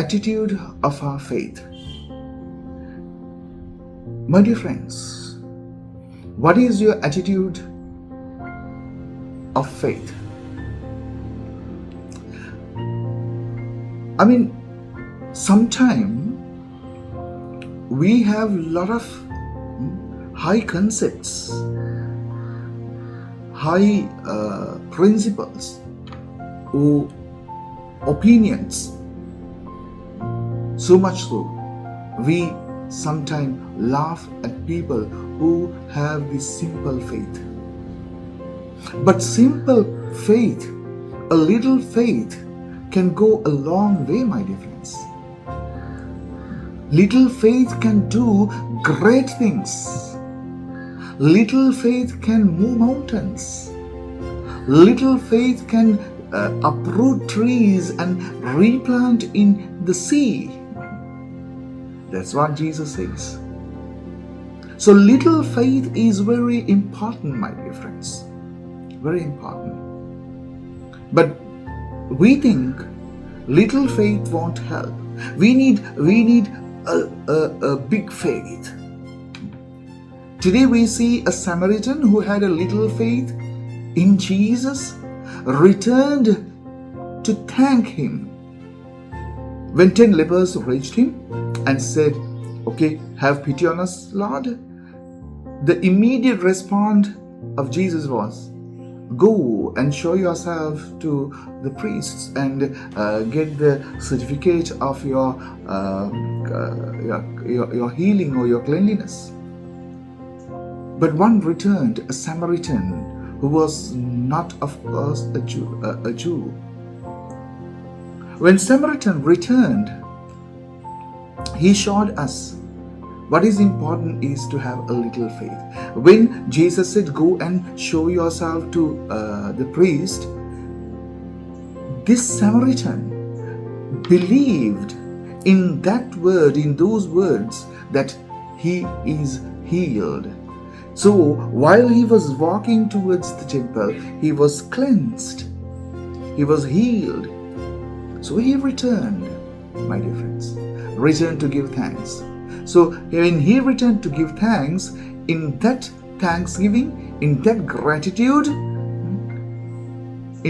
attitude of our faith. My dear friends, what is your attitude of faith? I mean, sometimes we have a lot of high concepts, high principles or opinions. So much so, we sometimes laugh at people who have this simple faith. But simple faith, a little faith, can go a long way, my dear friends. Little faith can do great things. Little faith can move mountains. Little faith can uproot trees and replant in the sea. That's what Jesus says. So little faith is very important, my dear friends. Very important. But we think little faith won't help. We need a big faith. Today we see a Samaritan who had a little faith in Jesus returned to thank him. When 10 lepers reached him and said, "Okay, have pity on us, Lord," the immediate response of Jesus was, "Go and show yourself to the priests and get the certificate of your healing or your cleanliness." But one returned, a Samaritan, who was not, of course, a Jew. When Samaritan returned, he showed us what is important is to have a little faith. When Jesus said, "Go and show yourself to the priest," this Samaritan believed in that word, in those words, that he is healed. So while he was walking towards the temple, he was cleansed. He was healed. So he returned, my dear friends, returned to give thanks. So when he returned to give thanks, in that thanksgiving, in that gratitude,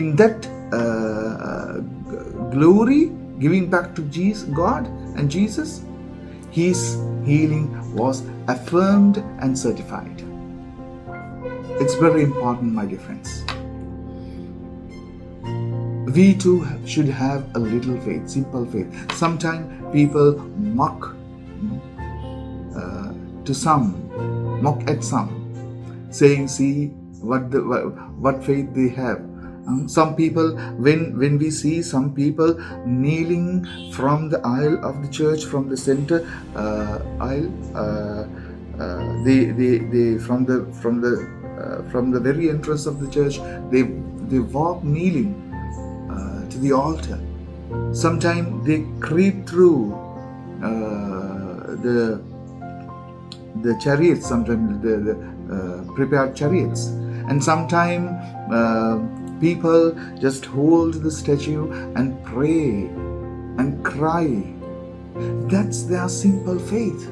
in that glory, giving back to God and Jesus, his healing was affirmed and certified. It's very important, my dear friends. We too should have a little faith, simple faith. Sometimes people mock at some, saying, "See what faith they have." Some people, when we see some people kneeling from the aisle of the church, from the center aisle, from the very entrance of the church, they walk kneeling to the altar. Sometimes they creep through the chariots, sometimes the prepared chariots, and sometimes people just hold the statue and pray and cry. That's their simple faith,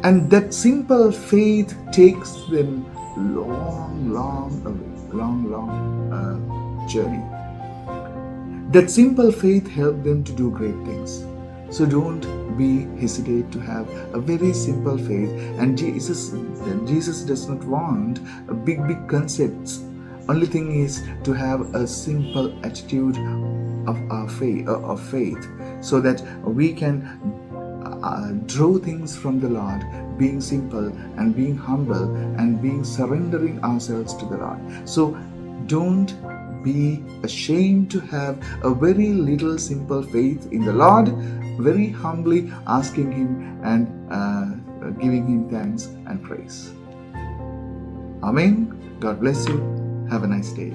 and that simple faith takes them long journey. That simple faith helps them to do great things. So don't be hesitate to have a very simple faith. And Jesus does not want a big concepts. Only thing is to have a simple attitude of our faith, so that we can draw things from the Lord, being simple and being humble and being surrendering ourselves to the Lord. So don't be ashamed to have a very little simple faith in the Lord, very humbly asking Him and giving Him thanks and praise. Amen. God bless you. Have a nice day.